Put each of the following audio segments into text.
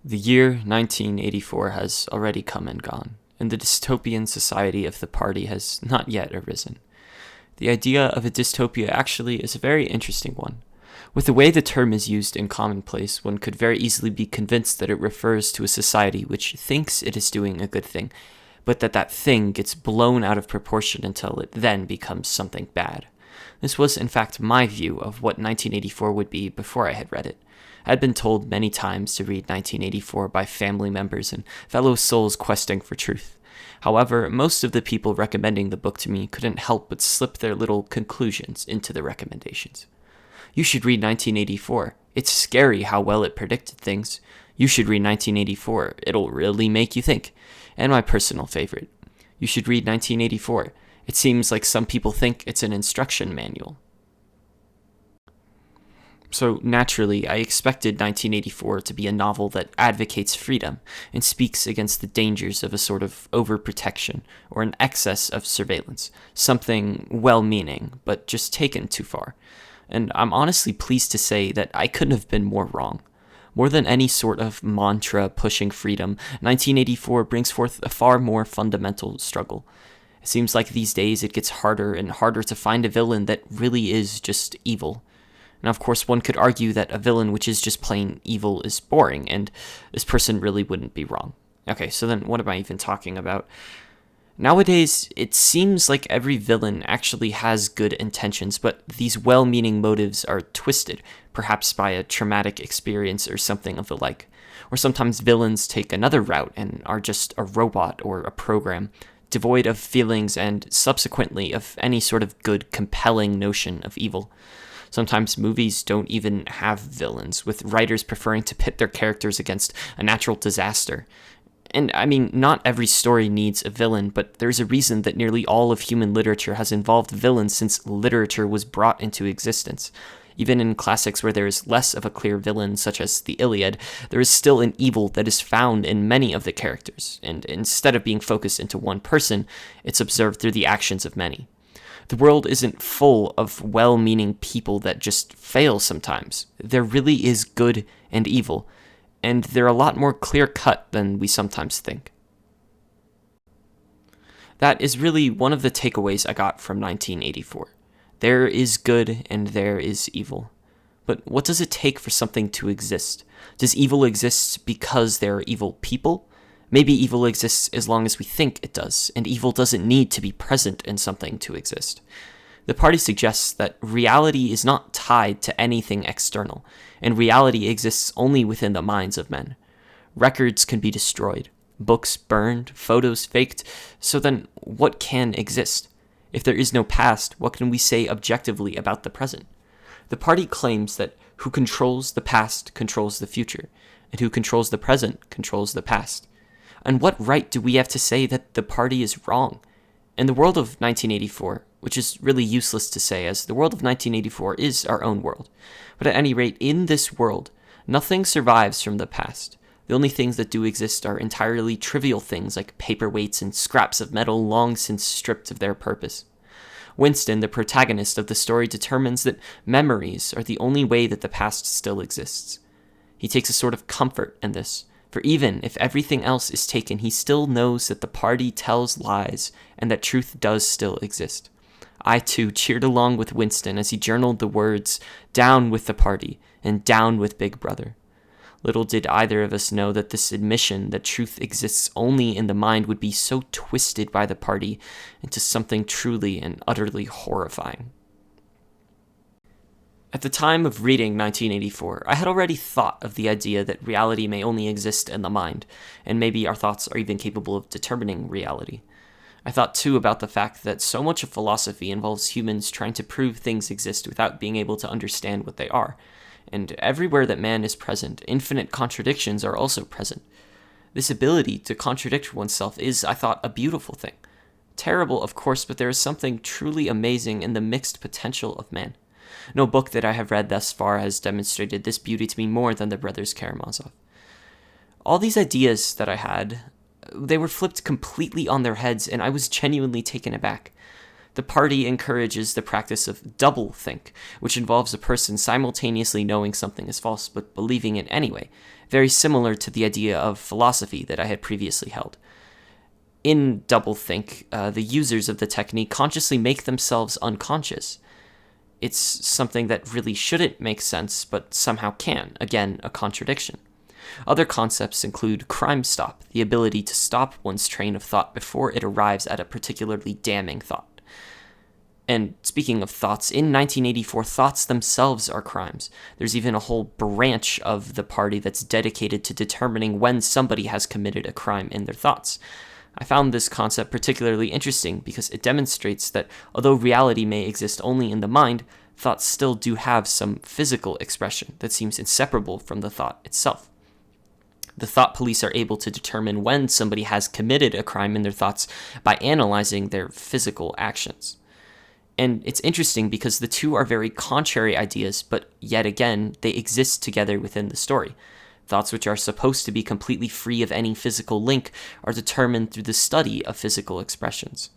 The year 1984 has already come and gone, and the dystopian society of the party has not yet arisen. The idea of a dystopia actually is a very interesting one. With the way the term is used in commonplace, one could very easily be convinced that it refers to a society which thinks it is doing a good thing, but that thing gets blown out of proportion until it then becomes something bad. This was, in fact, my view of what 1984 would be before I had read it. I had been told many times to read 1984 by family members and fellow souls questing for truth. However, most of the people recommending the book to me couldn't help but slip their little conclusions into the recommendations. You should read 1984. It's scary how well it predicted things. You should read 1984. It'll really make you think. And my personal favorite. You should read 1984. It seems like some people think it's an instruction manual. So naturally, I expected 1984 to be a novel that advocates freedom and speaks against the dangers of a sort of overprotection or an excess of surveillance, something well-meaning, but just taken too far. And I'm honestly pleased to say that I couldn't have been more wrong. More than any sort of mantra pushing freedom, 1984 brings forth a far more fundamental struggle. It seems like these days it gets harder and harder to find a villain that really is just evil. Now, of course, one could argue that a villain which is just plain evil is boring, and this person really wouldn't be wrong. Okay, so then what am I even talking about? Nowadays, it seems like every villain actually has good intentions, but these well-meaning motives are twisted, perhaps by a traumatic experience or something of the like. Or sometimes villains take another route and are just a robot or a program, devoid of feelings and subsequently of any sort of good, compelling notion of evil. Sometimes movies don't even have villains, with writers preferring to pit their characters against a natural disaster. And I mean, not every story needs a villain, but there's a reason that nearly all of human literature has involved villains since literature was brought into existence. Even in classics where there is less of a clear villain, such as the Iliad, there is still an evil that is found in many of the characters, and instead of being focused into one person, it's observed through the actions of many. The world isn't full of well-meaning people that just fail sometimes. There really is good and evil, and they're a lot more clear-cut than we sometimes think. That is really one of the takeaways I got from 1984. There is good and there is evil. But what does it take for something to exist? Does evil exist because there are evil people? Maybe evil exists as long as we think it does, and evil doesn't need to be present in something to exist. The party suggests that reality is not tied to anything external, and reality exists only within the minds of men. Records can be destroyed, books burned, photos faked, so then what can exist? If there is no past, what can we say objectively about the present? The party claims that who controls the past controls the future, and who controls the present controls the past. And what right do we have to say that the party is wrong? In the world of 1984, which is really useless to say as the world of 1984 is our own world, but at any rate, in this world, nothing survives from the past. The only things that do exist are entirely trivial things like paperweights and scraps of metal long since stripped of their purpose. Winston, the protagonist of the story, determines that memories are the only way that the past still exists. He takes a sort of comfort in this. For even if everything else is taken, he still knows that the party tells lies and that truth does still exist. I, too, cheered along with Winston as he journaled the words, "Down with the party," and "Down with Big Brother." Little did either of us know that this admission that truth exists only in the mind would be so twisted by the party into something truly and utterly horrifying. At the time of reading 1984, I had already thought of the idea that reality may only exist in the mind, and maybe our thoughts are even capable of determining reality. I thought too about the fact that so much of philosophy involves humans trying to prove things exist without being able to understand what they are, and everywhere that man is present, infinite contradictions are also present. This ability to contradict oneself is, I thought, a beautiful thing. Terrible, of course, but there is something truly amazing in the mixed potential of man. No book that I have read thus far has demonstrated this beauty to me more than the Brothers Karamazov. All these ideas that I had, they were flipped completely on their heads, and I was genuinely taken aback. The party encourages the practice of double-think, which involves a person simultaneously knowing something is false but believing it anyway, very similar to the idea of philosophy that I had previously held. In doublethink, the users of the technique consciously make themselves unconscious. It's something that really shouldn't make sense, but somehow can. Again, a contradiction. Other concepts include crime stop, the ability to stop one's train of thought before it arrives at a particularly damning thought. And speaking of thoughts, in 1984, thoughts themselves are crimes. There's even a whole branch of the party that's dedicated to determining when somebody has committed a crime in their thoughts. I found this concept particularly interesting because it demonstrates that although reality may exist only in the mind, thoughts still do have some physical expression that seems inseparable from the thought itself. The thought police are able to determine when somebody has committed a crime in their thoughts by analyzing their physical actions. And it's interesting because the two are very contrary ideas, but yet again, they exist together within the story. Thoughts which are supposed to be completely free of any physical link are determined through the study of physical expressions.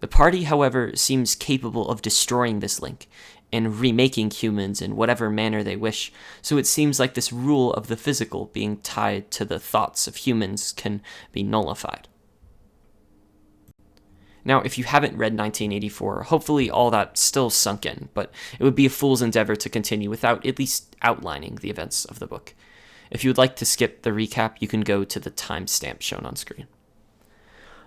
The party, however, seems capable of destroying this link and remaking humans in whatever manner they wish, so it seems like this rule of the physical being tied to the thoughts of humans can be nullified. Now, if you haven't read 1984, hopefully all that's still sunk in, but it would be a fool's endeavor to continue without at least outlining the events of the book. If you would like to skip the recap, you can go to the timestamp shown on screen.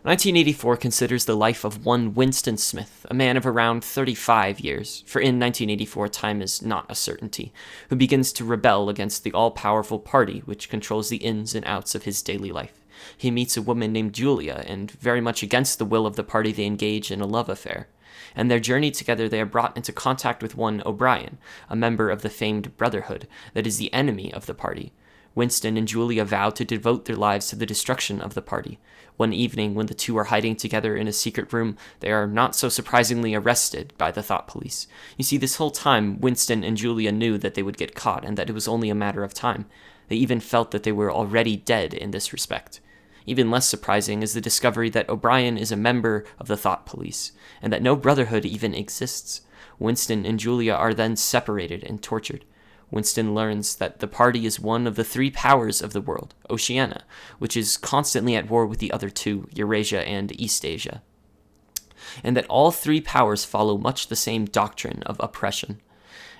1984 considers the life of one Winston Smith, a man of around 35 years, for in 1984 time is not a certainty, who begins to rebel against the all-powerful party which controls the ins and outs of his daily life. He meets a woman named Julia, and very much against the will of the party they engage in a love affair. And their journey together they are brought into contact with one O'Brien, a member of the famed Brotherhood that is the enemy of the party. Winston and Julia vow to devote their lives to the destruction of the party. One evening, when the two are hiding together in a secret room, they are not so surprisingly arrested by the thought police. You see, this whole time, Winston and Julia knew that they would get caught and that it was only a matter of time. They even felt that they were already dead in this respect. Even less surprising is the discovery that O'Brien is a member of the thought police, and that no brotherhood even exists. Winston and Julia are then separated and tortured. Winston learns that the party is one of the three powers of the world, Oceania, which is constantly at war with the other two, Eurasia and Eastasia, and that all three powers follow much the same doctrine of oppression.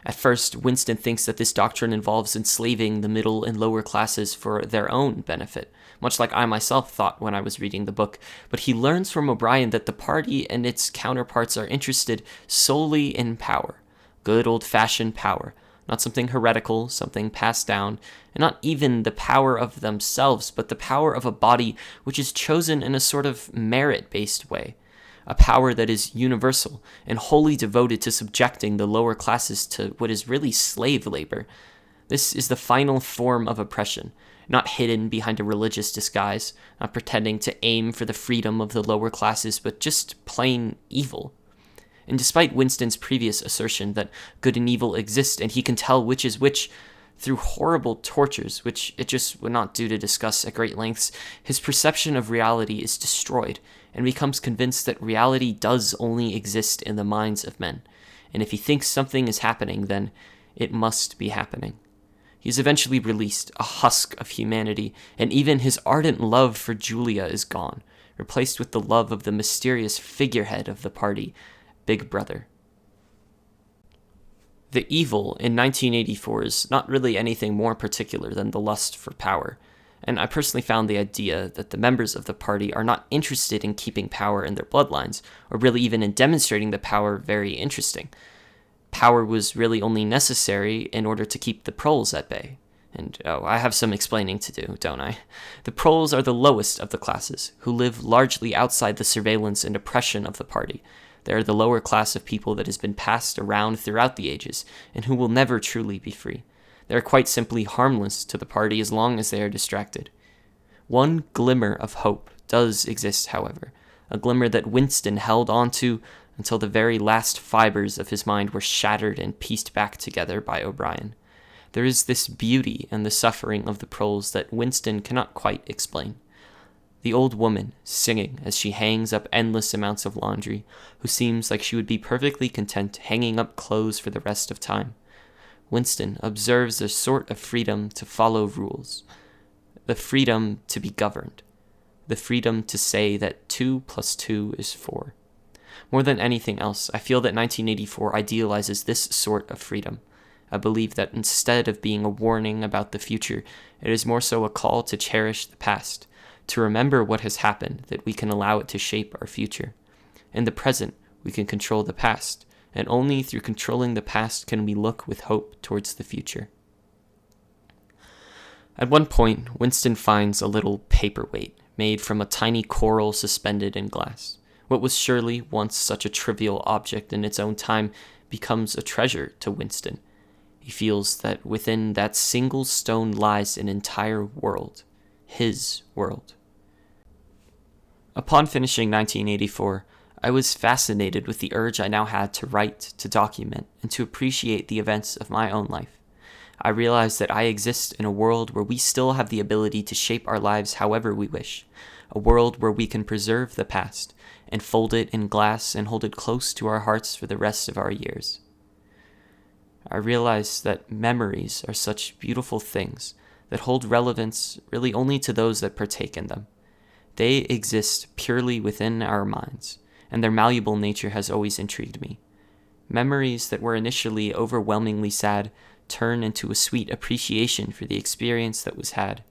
At first, Winston thinks that this doctrine involves enslaving the middle and lower classes for their own benefit, much like I myself thought when I was reading the book, but he learns from O'Brien that the party and its counterparts are interested solely in power, good old-fashioned power, not something heretical, something passed down, and not even the power of themselves, but the power of a body which is chosen in a sort of merit-based way, a power that is universal and wholly devoted to subjecting the lower classes to what is really slave labor. This is the final form of oppression, not hidden behind a religious disguise, not pretending to aim for the freedom of the lower classes, but just plain evil. And despite Winston's previous assertion that good and evil exist and he can tell which is which, through horrible tortures, which it just would not do to discuss at great lengths, his perception of reality is destroyed and becomes convinced that reality does only exist in the minds of men. And if he thinks something is happening, then it must be happening. He is eventually released, a husk of humanity, and even his ardent love for Julia is gone, replaced with the love of the mysterious figurehead of the party, Big Brother. The evil in 1984 is not really anything more particular than the lust for power, and I personally found the idea that the members of the party are not interested in keeping power in their bloodlines, or really even in demonstrating the power, very interesting. Power was really only necessary in order to keep the proles at bay. And, I have some explaining to do, don't I? The proles are the lowest of the classes, who live largely outside the surveillance and oppression of the party. They are the lower class of people that has been passed around throughout the ages, and who will never truly be free. They are quite simply harmless to the party as long as they are distracted. One glimmer of hope does exist, however, a glimmer that Winston held on to until the very last fibers of his mind were shattered and pieced back together by O'Brien. There is this beauty in the suffering of the proles that Winston cannot quite explain. The old woman singing as she hangs up endless amounts of laundry, who seems like she would be perfectly content hanging up clothes for the rest of time. Winston observes a sort of freedom to follow rules, the freedom to be governed, the freedom to say that 2 plus 2 is 4. More than anything else, I feel that 1984 idealizes this sort of freedom. I believe that instead of being a warning about the future, it is more so a call to cherish the past, to remember what has happened, that we can allow it to shape our future. In the present, we can control the past, and only through controlling the past can we look with hope towards the future. At one point, Winston finds a little paperweight made from a tiny coral suspended in glass. What was surely once such a trivial object in its own time becomes a treasure to Winston. He feels that within that single stone lies an entire world, his world. Upon finishing 1984, I was fascinated with the urge I now had to write, to document, and to appreciate the events of my own life. I realized that I exist in a world where we still have the ability to shape our lives however we wish, a world where we can preserve the past, and fold it in glass and hold it close to our hearts for the rest of our years. I realized that memories are such beautiful things that hold relevance really only to those that partake in them. They exist purely within our minds, and their malleable nature has always intrigued me. Memories that were initially overwhelmingly sad turn into a sweet appreciation for the experience that was had.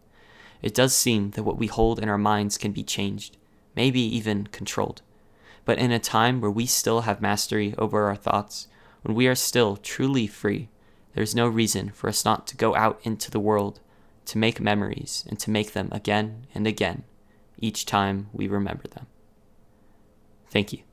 It does seem that what we hold in our minds can be changed, maybe even controlled. But in a time where we still have mastery over our thoughts, when we are still truly free, there's no reason for us not to go out into the world, to make memories, and to make them again and again, each time we remember them. Thank you.